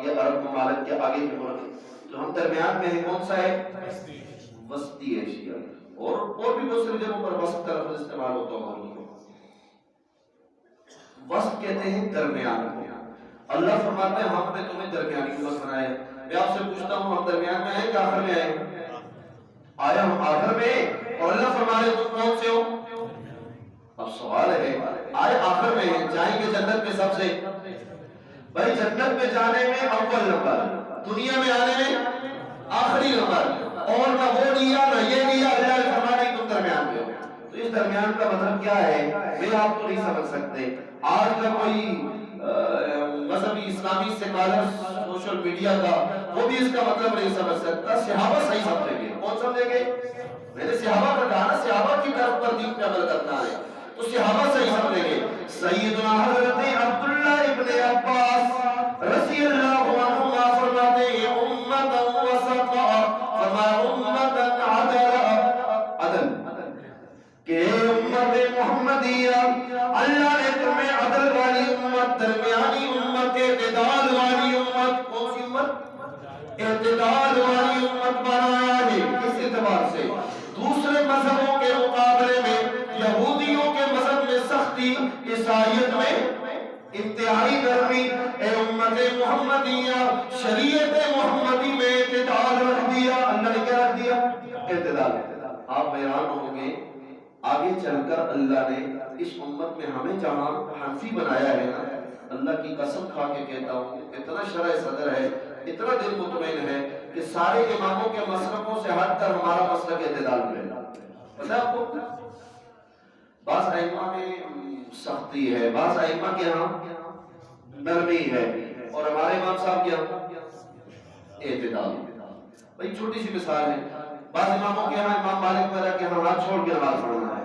یہ عرب ممالک کے آگے کے ملک جو ہم درمیان میں ہیں کون سا ہے؟ وسطی ایشیا. اور بھی بہت ساری جگہوں پر وسط کا لفظ استعمال ہوتا ہوگا. وسط کہتے ہیں درمیان کو. اللہ فرماتے ہیں ہم نے تمہیں درمیانی امت بنایا ہے. میں آپ سے پوچھتا ہوں ہم درمیان میں ہیں کہ آخر میں آئے؟ آیا ہم آخر میں ہیں اور اللہ فرما رہے تم کون سے ہو؟ اب سوال ہے آئے آخر میں ہیں جائیں گے جنت میں سب سے؟ بھائی جنت میں جانے میں اول نمبر, دنیا میں آنے میں آخری نمبر, اور نہ وہ لیا نہ یہ لیا. اللہ نے فرمایا تم درمیان میں ہو. تو اس درمیان کا مطلب کیا ہے میں آپ کو نہیں سمجھ سکتے. آج کا کوئی مذہبی اسلامی سیکولر سوشل میڈیا کا وہ بھی اس کا مطلب نہیں سمجھ سکتا. صحابہ صحیح سمجھیں گے. کون سمجھیں گے؟ میں نے صحابہ کا کہا نا, صحابہ کی طرف پر دین پہ عمل کرنا ہے تو صحابہ صحیح سمجھیں گے. سیدنا حضرت عبداللہ ابن عباس رضی اللہ عنہما فرماتے ہیں امتا وسطا فما امتا عدل کہ امت محمدیہ اللہ نے تمہیں عدل والی امت, درمیانی امت, اعتدال والی امت. کون سی امت؟ اعتدال والی امت بنایا ہے. کس اعتبار سے؟ دوسرے مذہبوں کے مقابلے میں یہودیوں کے مذہب میں سختی, عیسائیت میں انتہائی نرمی. اے امت محمدیہ شریعت محمدی میں اعتدال رکھ دیا. اللہ نے کیا رکھ دیا؟ اعتدال. آپ حیران ہوں گے آگے چل کر اللہ نے اس امت میں ہمیں جہاں حنفی بنایا ہے نا, اللہ کی قسم کھا کے کہتا ہوں اتنا شرح صدر ہے, اتنا دل مطمئن ہے کہ سارے اماموں کے مسلکوں سے ہٹ کر ہمارا مسلک اعتدال میں. پتہ آپ کو بعض ائمہ میں سختی ہے, بعض ائمہ کے ہاں نرمی ہے, اور ہمارے امام صاحب کے ہاں اعتدال. بھائی چھوٹی سی مثال ہے, بعض اماموں کے ہاں امام مالک وغیرہ کے ہاں ہاتھ چھوڑ کے نماز پڑھنا ہے,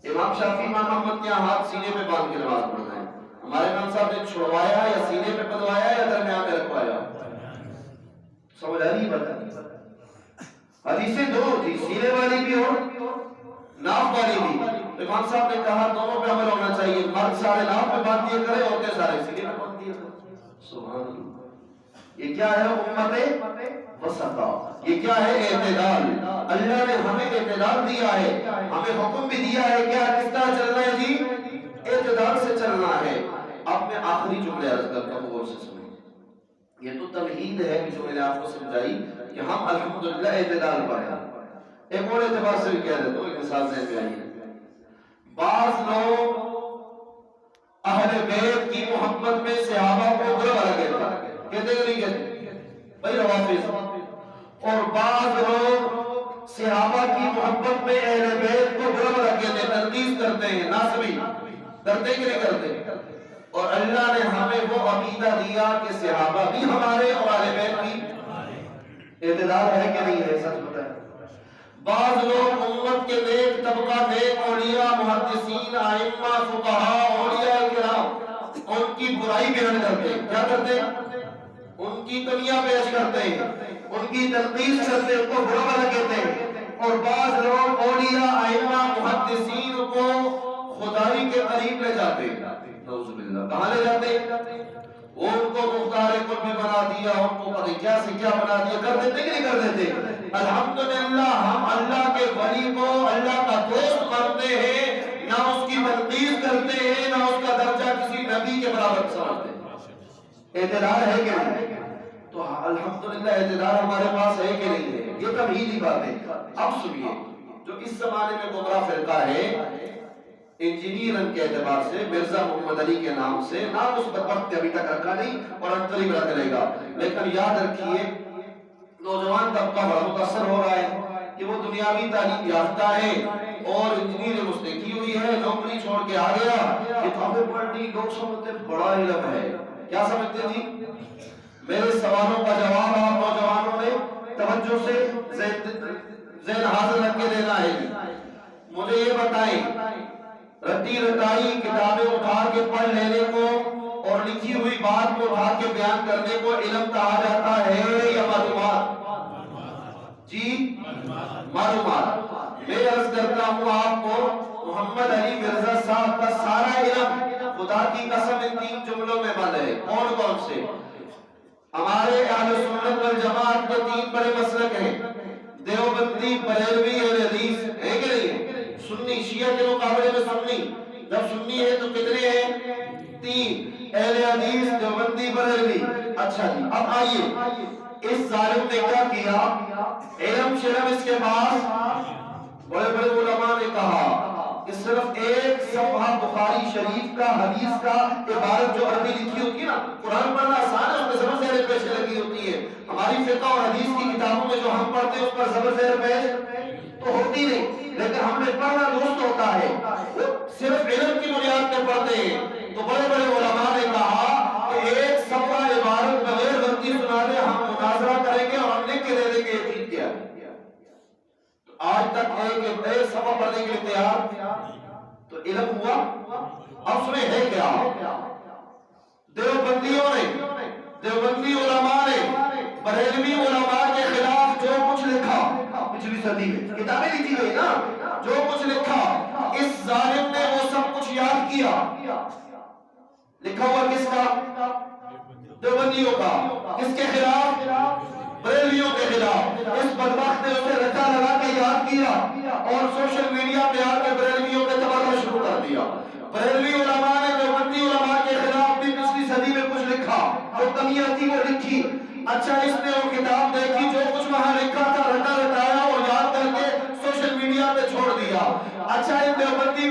امام شافعی امام احمد کے ہاں ہاتھ سینے پہ باندھ کے نماز پڑھنا ہے. ہمارے امام صاحب نے چھڑوایا یا سینے پہ بدوایا یا درمیان میں رکھوایا؟ سمجھ آ رہی بات؟ حدیثیں دونوں تھی, سینے والی بھی اور ناف والی بھی. امام صاحب نے کہا دونوں پہ عمل ہونا چاہیے, مرد سارے ناف پہ باندھ دیا کرے, عورتیں سارے سینے پہ باندھ دیا کرے. سبحان اللہ. یہ کیا ہے امت وسطا, یہ کیا ہے اعتدال. اللہ نے ہمیں اعتدال دیا ہے, ہمیں حکم بھی دیا ہے کیا کس طرح چلنا ہے جی؟ اعتدال سے چلنا ہے. اب میں آخری جملے عرض کرتا ہوں غور سے سنیں. یہ تو تمہید ہے جو میں نے آپ کو سمجھائی کہ ہم الحمدللہ اعتدال پر ہیں. ایک اور اعتبار سے بھی کہہ دیتا ہوں, ایک مثال ذہن میں آئی ہے. بعض لوگ اہل بیت کی محبت میں صحابہ کو برا بھلا کہتے ہیں نہیں کہتے بھائی روافض, اور بعض لوگ صحابہ کی محبت میں اہل بیت کو برا بھلا کہتے ہیں, تنقید کرتے ہیں, ناسبی کرتے کہ نہیں کرتے. اور اللہ نے ہمیں وہ عقیدہ دیا کہ صحابہ بھی ہمارے اور اہل بیت بھی. اعتدال ہے کہ نہیں ہے؟ سچ بتائیں. بعض لوگ امت کے نیک طبقہ, نیک اولیاء, محدثین, ائمہ, فقہاء, اولیاء کرام, ان کی برائی بیان کرتے ہیں. کیا کرتے ہیں؟ ان کی کمیاں پیش کرتے ہیں, ان کی تنقید کرتے ہیں, ان کو برا بھلا کہتے ہیں. اور بعض لوگ اولیاء, ائمہ, محدثین کو خدائی کے قریب لے جاتے ہیں. نعوذ باللہ. کہاں لے جاتے ہیں؟ ان کو مختار کل بھی بنا دیا, ان کو پتہ کیا سے کیا بنا دیا. کر دیتے کہ نہیں کر دیتے؟ الحمدللہ ہم اللہ کے ولی کو اللہ کا دوست مانتے ہیں, نہ اس کی تنقید کرتے ہیں, نہ اس کا درجہ کسی نبی کے برابر سمجھتے ہیں. اعتدال ہے کہ نہیں؟ تو الحمدللہ اعتدال ہمارے پاس ہے کہ نہیں ہے؟ یہ تمہیدی بات ہے. اب سنیے, جو اس زمانے میں گمراہ فرقہ ہے انجینئرن کے اعتبار سے, مرزا محمد علی کے نام سے, نام اس وقت ابھی تک رکھا نہیں اور انقریب رکھ لے گا, لیکن یاد رکھیے نوجوان طبقہ بڑا متاثر ہو رہا ہے کہ وہ دنیاوی تعلیم یافتہ ہے اور انجینئرنگ اس نے کی ہوئی ہے, نوکری چھوڑ کے آ گیا, کتابیں پڑھ لی, لوگ سمجھتے بڑا علم ہے. کیا سمجھتے جی؟ میرے سوالوں کا جواب آپ نوجوانوں نے توجہ سے ذہن حاضر رکھ کے دینا ہے. مجھے یہ بتائیں, رٹی رٹائی کتابیں اٹھا کے پڑھ لینے کو اور لکھی ہوئی بات کو اٹھا کے بیان کرنے کو علم کہا جاتا ہے یا معلومات؟ جی معلومات. میں عرض کرتا ہوں آپ کو, محمد علی مرزا صاحب کا سارا علم خدا کی قسم ان 3 جملوں میں بند ہے. کون کون سے؟ ہمارے اہل سنت والجماعت کے 3 بڑے مسلک ہیں، دیوبندی، بریلوی اور حدیث ہے کہ نہیں؟ سنی شیعہ کے مقابلے میں سنی، جب سنی ہے تو کتنے ہیں؟ 3، اہل حدیث، دیوبندی، بریلوی۔ اچھا جی، اب آئیے اس ظالم نے کیا کیا؟ علم شرم اس کے پاس، بڑے بڑے علماء نے کہا کہ صرف ایک صفحہ بخاری شریف کا، حدیث کا عبارت جو عربی لکھی ہوتی ہے نا، قرآن پڑھنا آسان ہے، اس میں زبر زیر پیش لگی ہوتی ہے، ہماری فقہ اور حدیث کی کتابوں میں جو ہم پڑھتے ہیں اس پر زبر زیر پیش تو ہوتی نہیں، لیکن ہم نے پڑھنا درست ہوتا ہے، صرف علم کی بنیاد پہ پڑھتے ہیں۔ تو بڑے بڑے علماء نے کہا کہ ایک صفحہ عبارت بغیر غلطی سنا دے، ہم مناظرہ کریں گے اور ہم لکھ کے دے دیں گے یہ چیز کیا ہے۔ آج تک ایک صفحہ پڑھنے کے لیے تیار، تو علم ہوا۔ اب سنیں ہے کیا؟ دیوبندیوں نے، دیوبندی علماء نے بریلوی علماء کے خلاف جو کچھ لکھا پچھلی صدی میں، کتابیں لکھی گئی نا، جو کچھ لکھا، اس ظالم نے وہ سب کچھ یاد کیا۔ لکھا ہوا کس کا؟ دیوبندیوں کا۔ کس کے خلاف؟ بریلویوں کے خلاف۔ اس بدبخت نے اسے رٹا لگا کے یاد کیا اور سوشل میڈیا پہ آ کے بریلویوں کے تباہ شروع کر دیا۔ بریلوی علماء نے دیوبندی علماء کے خلاف بھی پچھلی صدی میں کچھ لکھا، جو کمیاں تھی وہ لکھی۔ اچھا، اس نے وہ کتاب دیکھی، جو کچھ وہاں لکھا تھا رٹا رٹایا اور یاد کر کے سوشل میڈیا پہ چھوڑ دیا۔ اچھا، ان دیوبندی